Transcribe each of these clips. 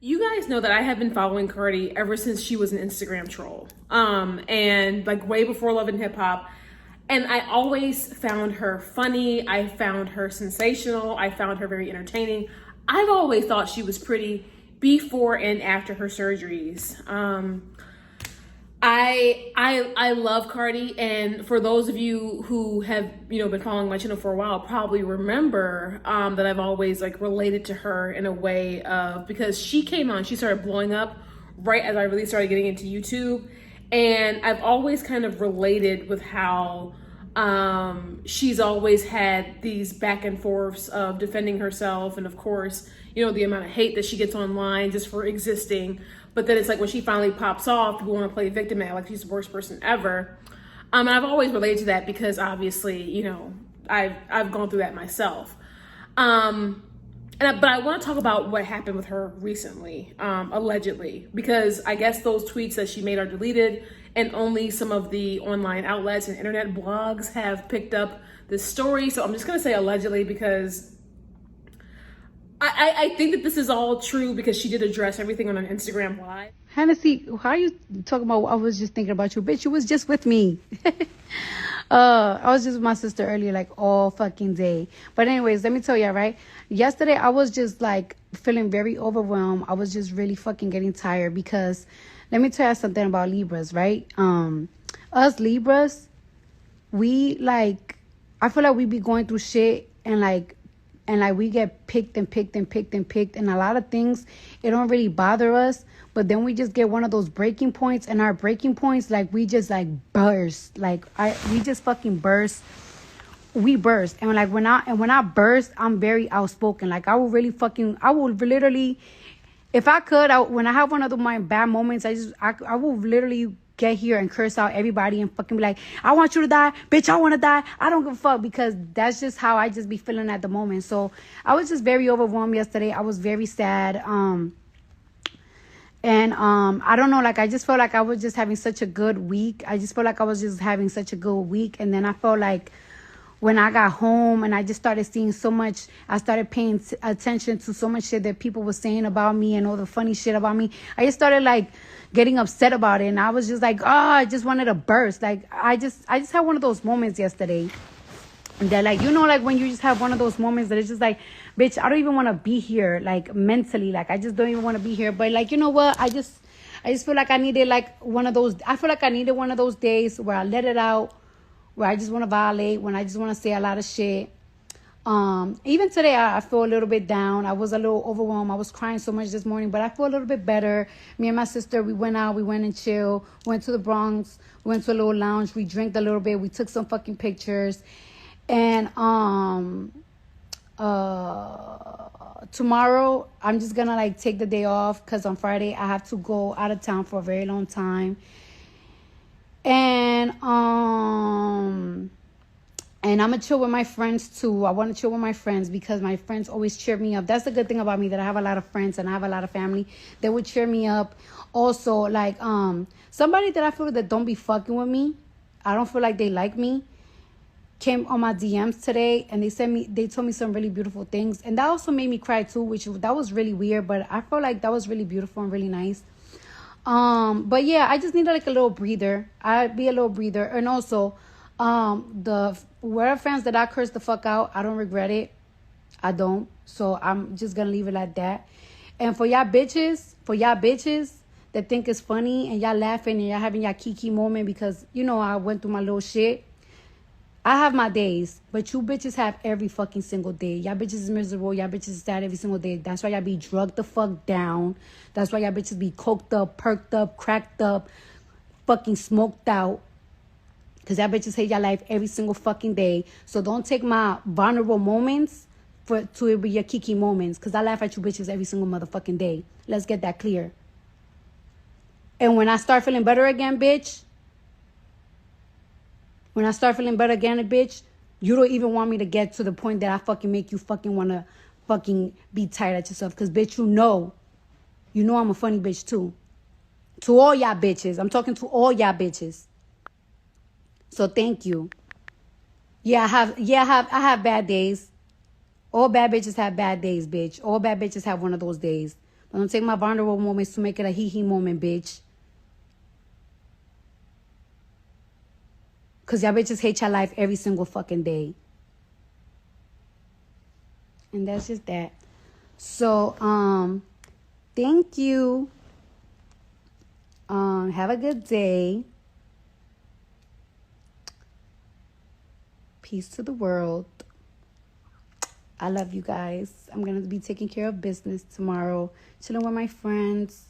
You guys know that I have been following Cardi ever since she was an Instagram troll. And like way before Love and Hip Hop. And I always found her funny. I found her sensational. I found her very entertaining. I've always thought she was pretty before and after her surgeries. I love Cardi, and for those of you who have been following my channel for a while, probably remember that I've always like related to her in a way of, because she came on, she started blowing up right as I really started getting into YouTube, and I've always kind of related with how she's always had these back and forths of defending herself, and of course, the amount of hate that she gets online just for existing. But then it's like when she finally pops off, people want to play victim at like she's the worst person ever. And I've always related to that because obviously, I've gone through that myself. But I want to talk about what happened with her recently, allegedly, because I guess those tweets that she made are deleted, and only some of the online outlets and internet blogs have picked up this story. So I'm just gonna say allegedly because I think that this is all true because she did address everything on an Instagram live. Hennessy, how are you talking about? I was just thinking about you, bitch. You was just with me. I was just with my sister earlier, like all fucking day. But anyways, let me tell you, right? Yesterday, I was just like feeling very overwhelmed. I was just really fucking getting tired because let me tell you something about Libras, right? Us Libras, we like, I feel like we be going through shit and we get picked and picked and picked and picked, and a lot of things, it don't really bother us, but then we just get one of those breaking points, and our breaking points, like, we just like burst, we just fucking burst. We burst, and like when I burst, I'm very outspoken. Like I will literally, if I could, when I have one of my bad moments, I will literally get here and curse out everybody and fucking be like, I want you to die, bitch, I want to die, I don't give a fuck, because that's just how I just be feeling at the moment. So I was just very overwhelmed yesterday. I was very sad. I don't know, like I just felt like I was just having such a good week. I just felt like I was just having such a good week, and then I felt like when I got home and I just started seeing so much, I started paying attention to so much shit that people were saying about me and all the funny shit about me. I just started like getting upset about it, and I was just like, I just wanted to burst. Like I just had one of those moments yesterday that, like, like when you just have one of those moments that it's just like, bitch, I don't even want to be here, like mentally, like I just don't even want to be here. But like, you know what, I just feel like I needed like one of those, I feel like I needed one of those days where I let it out, where I just want to violate, when I just want to say a lot of shit. Even today, I feel a little bit down. I was a little overwhelmed. I was crying so much this morning, but I feel a little bit better. Me and my sister, we went out, we went and chilled, went to the Bronx, went to a little lounge, we drank a little bit, we took some fucking pictures. And tomorrow, I'm just gonna like take the day off, because on Friday, I have to go out of town for a very long time. And I'm gonna chill with my friends too. I want to chill with my friends because my friends always cheer me up. That's the good thing about me, that I have a lot of friends and I have a lot of family that would cheer me up. Also, like somebody that I feel that don't be fucking with me, I don't feel like they like me, came on my DMs today, and they told me some really beautiful things, and that also made me cry too, that was really weird, but I felt like that was really beautiful and really nice. But yeah, I just needed like a little breather. I'd be a little breather. And also, the where fans that I cursed the fuck out, I don't regret it. I don't. So I'm just gonna leave it like that. And for y'all bitches that think it's funny and y'all laughing and y'all having y'all kiki moment because I went through my little shit. I have my days, but you bitches have every fucking single day. Y'all bitches is miserable. Y'all bitches is sad every single day. That's why y'all be drugged the fuck down. That's why y'all bitches be coked up, perked up, cracked up, fucking smoked out. Because y'all bitches hate y'all life every single fucking day. So don't take my vulnerable moments to be your kiki moments. Because I laugh at you bitches every single motherfucking day. Let's get that clear. And when I start feeling better again, bitch, when I start feeling better again, bitch, you don't even want me to get to the point that I fucking make you fucking want to fucking be tired at yourself. Because, bitch, you know I'm a funny bitch, too. To all y'all bitches. I'm talking to all y'all bitches. So, thank you. Yeah, I have bad days. All bad bitches have bad days, bitch. All bad bitches have one of those days. But don't take my vulnerable moments to make it a hee-hee moment, bitch. Because y'all bitches hate your life every single fucking day. And that's just that. So, thank you. Have a good day. Peace to the world. I love you guys. I'm going to be taking care of business tomorrow. Chilling with my friends.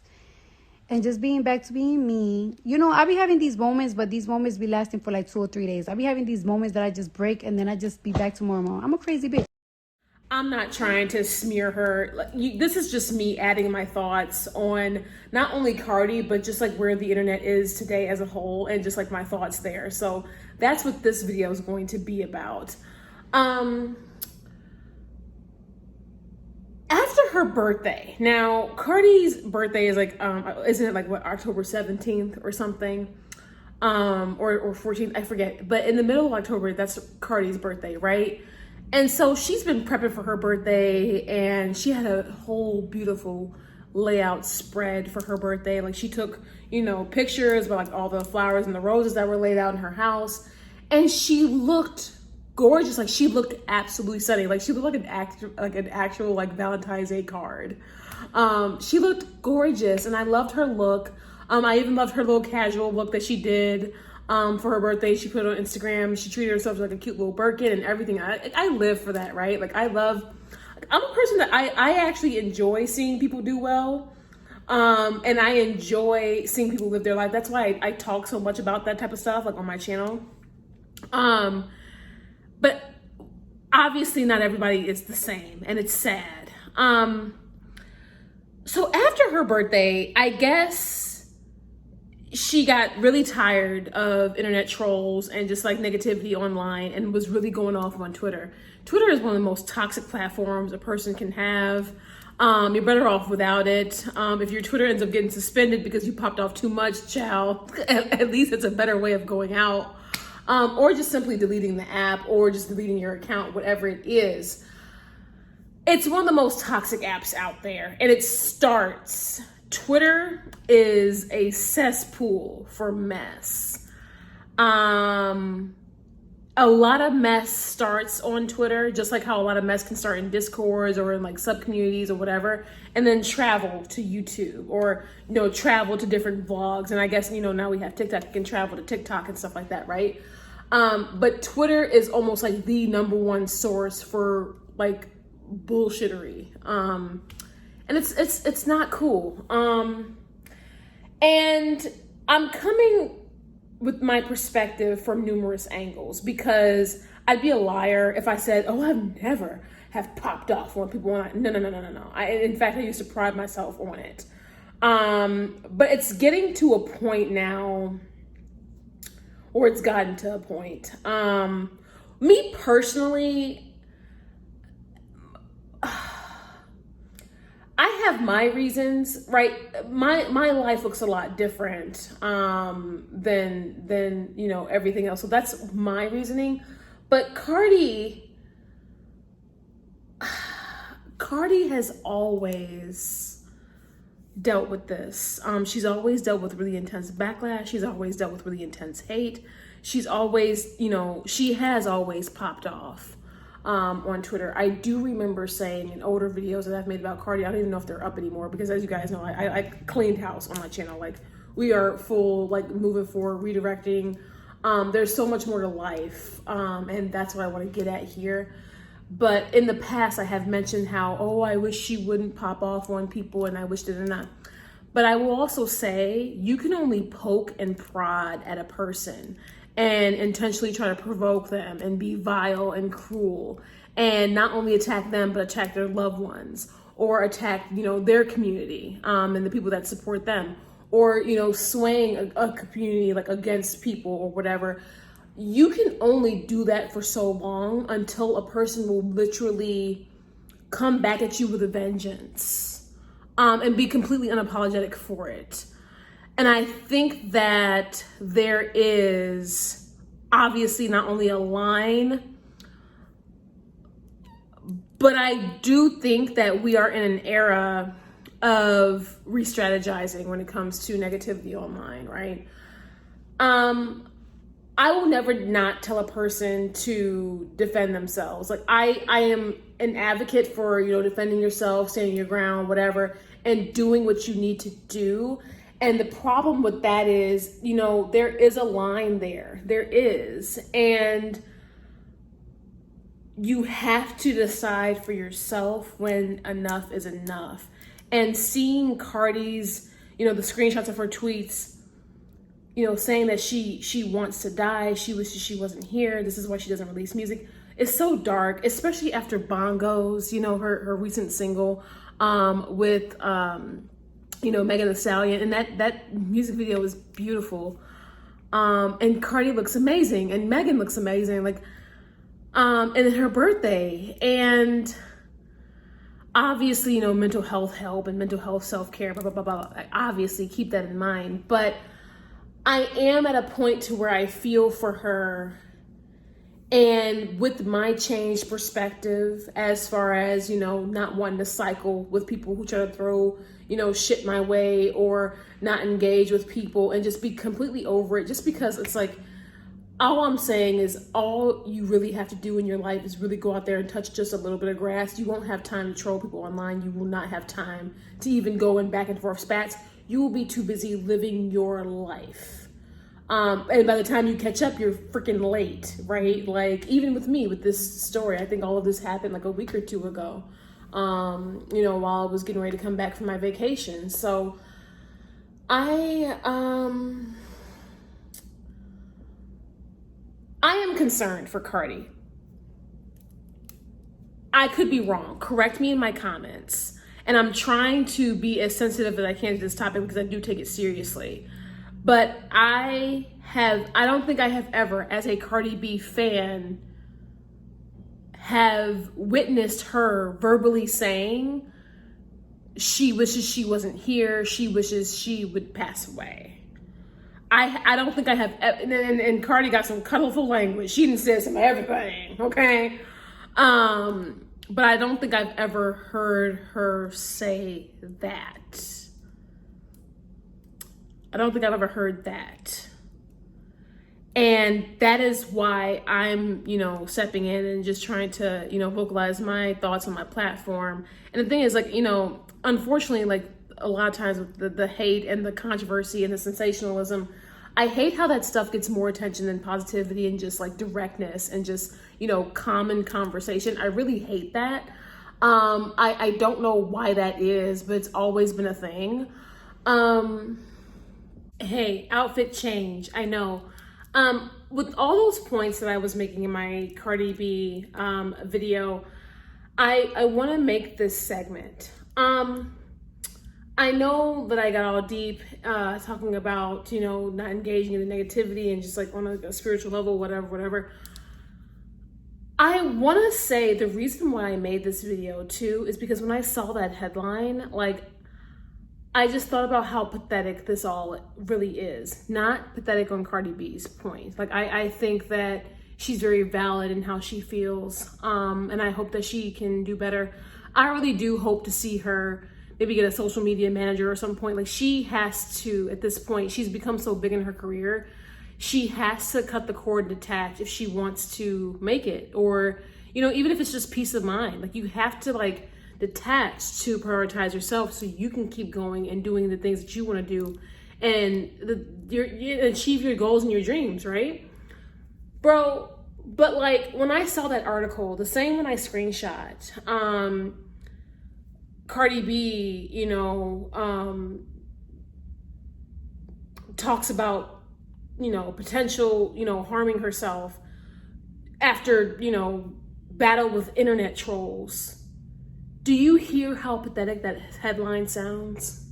And just being back to being me. You know, I be having these moments, but these moments be lasting for like 2 or 3 days. I be having these moments that I just break and then I just be back tomorrow morning. I'm a crazy bitch. I'm not trying to smear her. This is just me adding my thoughts on not only Cardi, but just like where the internet is today as a whole and just like my thoughts there. So that's what this video is going to be about. After her birthday, now Cardi's birthday is like, isn't it like what, October 17th or something? Or 14th, I forget. But in the middle of October, that's Cardi's birthday, right? And so she's been prepping for her birthday and she had a whole beautiful layout spread for her birthday. Like she took, you know, pictures about like all the flowers and the roses that were laid out in her house. And she looked gorgeous. Like she looked absolutely stunning. Like she looked like an actual like Valentine's Day card. She looked gorgeous and I loved her look. I even loved her little casual look that she did. For her birthday, she put it on Instagram. She treated herself like a cute little Birkin and everything. I live for that, right? Like I'm a person that I actually enjoy seeing people do well. And I enjoy seeing people live their life. That's why I talk so much about that type of stuff, like on my channel. But obviously not everybody is the same and it's sad. So after her birthday, I guess she got really tired of internet trolls and just like negativity online and was really going off on Twitter. Twitter is one of the most toxic platforms a person can have. You're better off without it. If your Twitter ends up getting suspended because you popped off too much, child, at least it's a better way of going out. Or just simply deleting the app or just deleting your account, whatever it is. It's one of the most toxic apps out there and it starts. Twitter is a cesspool for mess. A lot of mess starts on Twitter, just like how a lot of mess can start in Discords or in like sub communities or whatever, and then travel to YouTube or, you know, travel to different vlogs. And I guess, you know, now we have TikTok, you can travel to TikTok and stuff like that, right? But Twitter is almost like the #1 source for like bullshittery. And it's not cool. And I'm coming with my perspective from numerous angles because I'd be a liar if I said, oh, I've never have popped off on people. No. In fact, I used to pride myself on it. But it's getting to a point now, or it's gotten to a point. Me personally, I have my reasons, right? My life looks a lot different than you know, everything else. So that's my reasoning. But Cardi has always dealt with this. She's always dealt with really intense backlash. She's always dealt with really intense hate. She's always, you know, she has always popped off. On Twitter. I do remember saying in older videos that I've made about Cardi, I don't even know if they're up anymore because as you guys know, I cleaned house on my channel. Like we are full, like moving forward, redirecting. There's so much more to life. And that's what I want to get at here. But in the past, I have mentioned how, oh, I wish she wouldn't pop off on people and I wish that or not. But I will also say you can only poke and prod at a person and intentionally try to provoke them and be vile and cruel and not only attack them, but attack their loved ones or attack, you know, their community and the people that support them or, you know, swaying a community like against people or whatever. You can only do that for so long until a person will literally come back at you with a vengeance and be completely unapologetic for it. And I think that there is obviously not only a line, but I do think that we are in an era of re-strategizing when it comes to negativity online, right? I will never not tell a person to defend themselves. Like I am an advocate for, defending yourself, standing your ground, whatever, and doing what you need to do. And the problem with that is, there is a line there. There is. And you have to decide for yourself when enough is enough. And seeing Cardi's, the screenshots of her tweets, saying that she wants to die, she wishes she wasn't here, this is why she doesn't release music. It's so dark, especially after Bongos, her recent single with Megan Thee Stallion, and that music video was beautiful. And Cardi looks amazing, and Megan looks amazing, and then her birthday, and obviously, mental health help and mental health self-care, blah, blah, blah, blah. Obviously keep that in mind, but I am at a point to where I feel for her, and with my changed perspective as far as, not wanting to cycle with people who try to throw, shit my way, or not engage with people and just be completely over it, just because it's like, all I'm saying is all you really have to do in your life is really go out there and touch just a little bit of grass. You won't have time to troll people online. You will not have time to even go in back and forth spats. You will be too busy living your life. And by the time you catch up, you're freaking late, right? Like, even with me, with this story, I think all of this happened like a week or two ago, while I was getting ready to come back from my vacation. So I am concerned for Cardi. I could be wrong. Correct me in my comments. And I'm trying to be as sensitive as I can to this topic because I do take it seriously. But I don't think I have ever, as a Cardi B fan, have witnessed her verbally saying she wishes she wasn't here, she wishes she would pass away. I don't think I have, and Cardi got some colorful language. She didn't say some everything, okay? But I don't think I've ever heard her say that. I don't think I've ever heard that. And that is why I'm, stepping in and just trying to, vocalize my thoughts on my platform. And the thing is, unfortunately, a lot of times with the hate and the controversy and the sensationalism, I hate how that stuff gets more attention than positivity and just directness and just, common conversation. I really hate that. I don't know why that is, but it's always been a thing. Hey, outfit change, I know. With all those points that I was making in my Cardi B video, I want to make this segment. I know that I got all deep talking about, not engaging in the negativity and just on a spiritual level, whatever. I want to say the reason why I made this video too is because when I saw that headline, I just thought about how pathetic this all really is. Not pathetic on Cardi B's point. I think that she's very valid in how she feels. And I hope that she can do better. I really do hope to see her maybe get a social media manager or some point. She has to, at this point, she's become so big in her career. She has to cut the cord and detach if she wants to make it. Or, even if it's just peace of mind. You have to detach to prioritize yourself so you can keep going and doing the things that you want to do and achieve your goals and your dreams, right? Bro, but when I saw that article, the same one I screenshot, Cardi B, talks about, potential, harming herself after, battle with internet trolls. Do you hear how pathetic that headline sounds?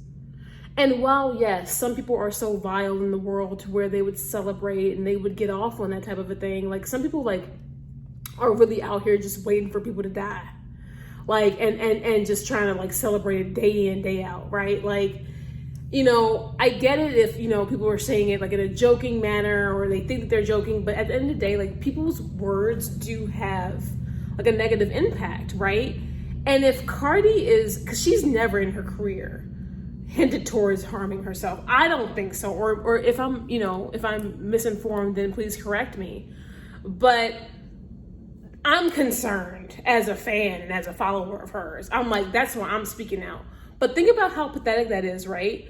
And while, yes, some people are so vile in the world to where they would celebrate and they would get off on that type of a thing, some people are really out here just waiting for people to die. And just trying to celebrate it day in, day out, right? I get it if, people are saying it in a joking manner or they think that they're joking, but at the end of the day, people's words do have a negative impact, right? And if Cardi is, because she's never in her career hinted towards harming herself. I don't think so. Or if I'm, if I'm misinformed, then please correct me. But I'm concerned as a fan and as a follower of hers. I'm like, that's why I'm speaking out. But think about how pathetic that is, right?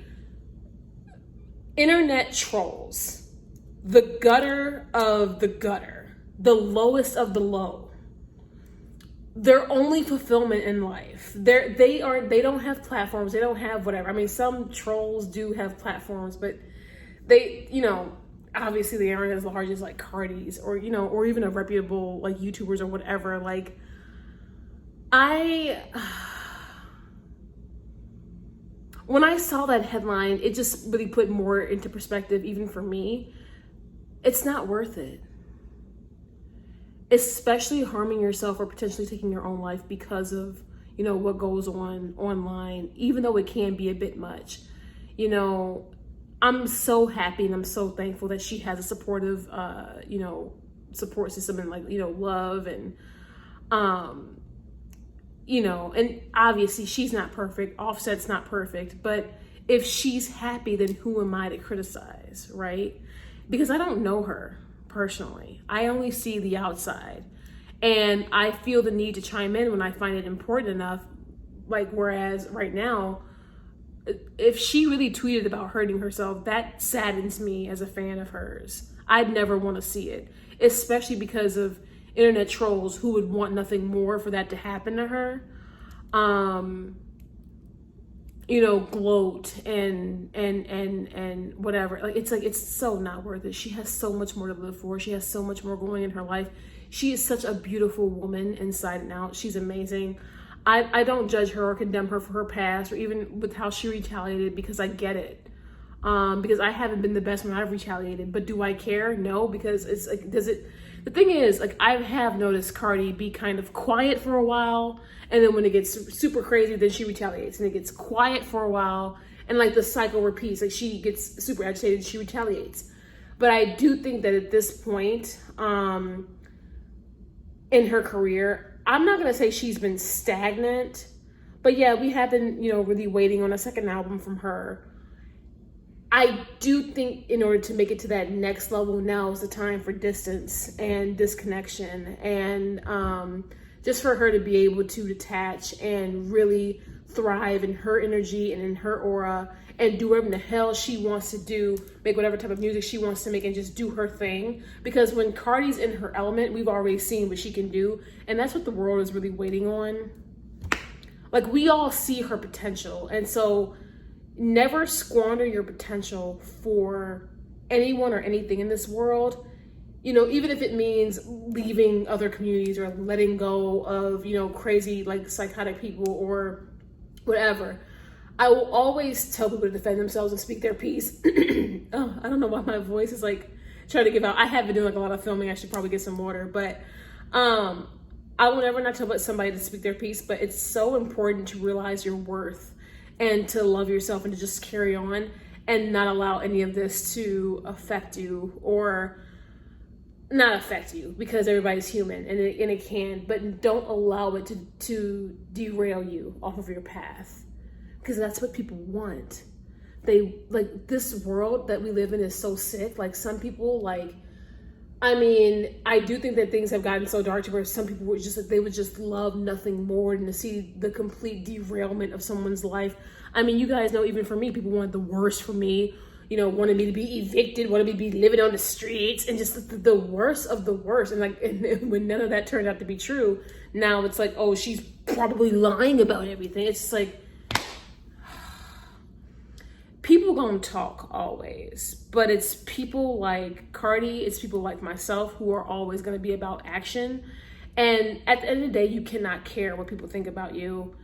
Internet trolls, the gutter of the gutter, the lowest of the low. Their only fulfillment in life. They don't have platforms. They don't have whatever. I mean, some trolls do have platforms, but they, obviously they aren't as large as like Cardi's or even a reputable like YouTubers or whatever. Like when I saw that headline, it just really put more into perspective, even for me. It's not worth it. Especially harming yourself or potentially taking your own life because of, what goes on online, even though it can be a bit much. I'm so happy and I'm so thankful that she has a supportive, support system and love and, and obviously she's not perfect. Offset's not perfect, but if she's happy, then who am I to criticize, right? Because I don't know her personally. I only see the outside, and I feel the need to chime in when I find it important enough. Like, whereas right now, if she really tweeted about hurting herself, that saddens me as a fan of hers. I'd never want to see it, especially because of internet trolls who would want nothing more for that to happen to her. Gloat and whatever. It's so not worth it. She has so much more to live for. She has so much more going in her life. She is such a beautiful woman inside and out. She's amazing. I don't judge her or condemn her for her past or even with how she retaliated, because I get it. Because I haven't been the best when I've retaliated, but do I care? No, because it's like, the thing is, like, I have noticed Cardi be kind of quiet for a while, and then when it gets super crazy, then she retaliates, and it gets quiet for a while, and like the cycle repeats. Like, she gets super agitated, she retaliates. But I do think that at this point in her career, I'm not gonna say she's been stagnant, but yeah, we have been, really waiting on a second album from her. I do think in order to make it to that next level, now is the time for distance and disconnection, and just for her to be able to detach and really thrive in her energy and in her aura and do whatever the hell she wants to do, make whatever type of music she wants to make and just do her thing. Because when Cardi's in her element, we've already seen what she can do, and that's what the world is really waiting on. Like, we all see her potential, and so never squander your potential for anyone or anything in this world. Even if it means leaving other communities or letting go of, crazy, like, psychotic people or whatever. I will always tell people to defend themselves and speak their piece. Oh, I don't know why my voice is like trying to give out. I have been doing like a lot of filming. I should probably get some water, but I will never not tell somebody to speak their piece, but it's so important to realize your worth and to love yourself and to just carry on and not allow any of this to affect you, or not affect you, because everybody's human and it can, but don't allow it to derail you off of your path, because that's what people want. They, like, this world that we live in is so sick. Like, some people, like, I mean, I do think that things have gotten so dark to where some people would just, they would just love nothing more than to see the complete derailment of someone's life. I mean, you guys know, even for me, people wanted the worst for me, wanted me to be evicted, wanted me to be living on the streets, and just the worst of the worst. And like, and when none of that turned out to be true, now it's like, oh, she's probably lying about everything. It's just like, people gonna talk always, but it's people like Cardi, it's people like myself who are always gonna be about action. And at the end of the day, you cannot care what people think about you.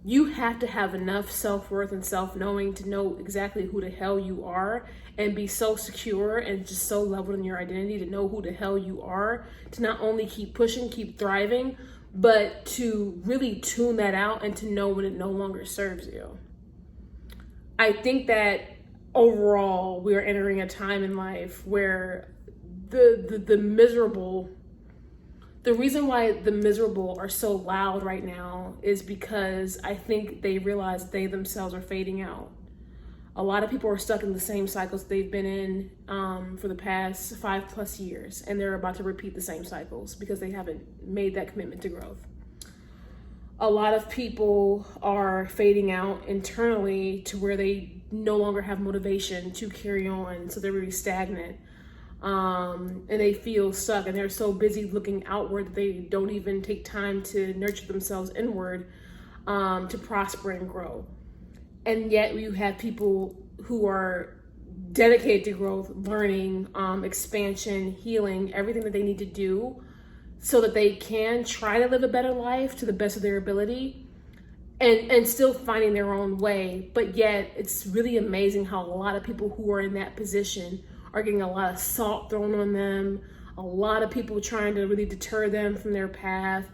You have to have enough self-worth and self-knowing to know exactly who the hell you are, and be so secure and just so leveled in your identity to know who the hell you are, to not only keep pushing, keep thriving, but to really tune that out and to know when it no longer serves you. I think that overall we are entering a time in life where the miserable The reason why the miserable are so loud right now is because I think they realize they themselves are fading out. A lot of people are stuck in the same cycles they've been in for the past 5+ years, and they're about to repeat the same cycles because they haven't made that commitment to growth. A lot of people are fading out internally to where they no longer have motivation to carry on, so they're really stagnant. And they feel stuck, and they're so busy looking outward that they don't even take time to nurture themselves inward to prosper and grow. And yet you have people who are dedicated to growth, learning, expansion, healing, everything that they need to do so that they can try to live a better life to the best of their ability and still finding their own way. But yet it's really amazing how a lot of people who are in that position are getting a lot of salt thrown on them, a lot of people trying to really deter them from their path,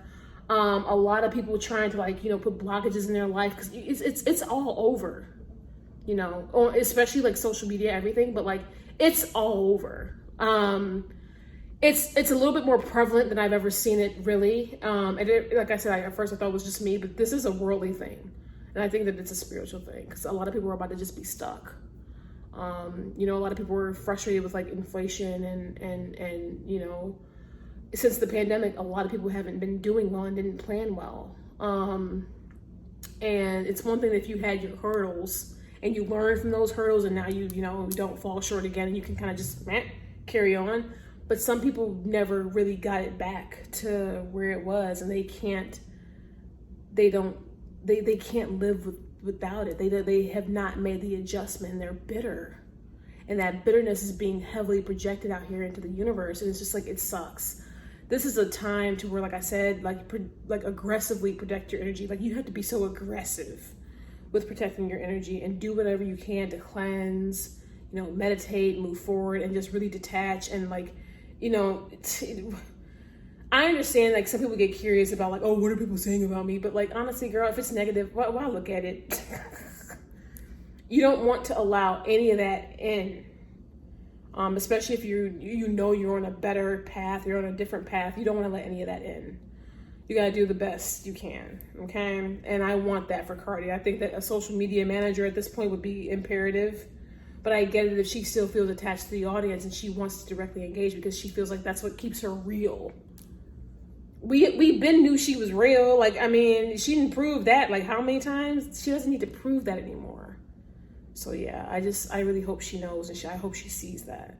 a lot of people trying to put blockages in their life because it's all over, especially like social media, everything, but like it's all over. It's a little bit more prevalent than I've ever seen it really. Like I said, at first I thought it was just me, but this is a worldly thing. And I think that it's a spiritual thing because a lot of people are about to just be stuck. A lot of people were frustrated with like inflation and since the pandemic, a lot of people haven't been doing well and didn't plan well. And it's one thing if you had your hurdles and you learn from those hurdles and now you don't fall short again and you can kind of just carry on. But some people never really got it back to where it was, and they can't live without it. They have not made the adjustment, and they're bitter. And that bitterness is being heavily projected out here into the universe. And it's just like, it sucks. This is a time to where, like I said, like aggressively protect your energy. Like you have to be so aggressive with protecting your energy and do whatever you can to cleanse, meditate, move forward, and just really detach. And I understand like some people get curious about like, oh, what are people saying about me? But like, honestly, girl, if it's negative, why look at it? You don't want to allow any of that in. Especially if you're on a better path, you're on a different path, you don't want to let any of that in. You got to do the best you can, okay? And I want that for Cardi. I think that a social media manager at this point would be imperative, but I get it if she still feels attached to the audience and she wants to directly engage because she feels like that's what keeps her real. We been knew she was real. Like, I mean, she didn't prove that like how many times? She doesn't need to prove that anymore. So yeah, I really hope she knows, and I hope she sees that.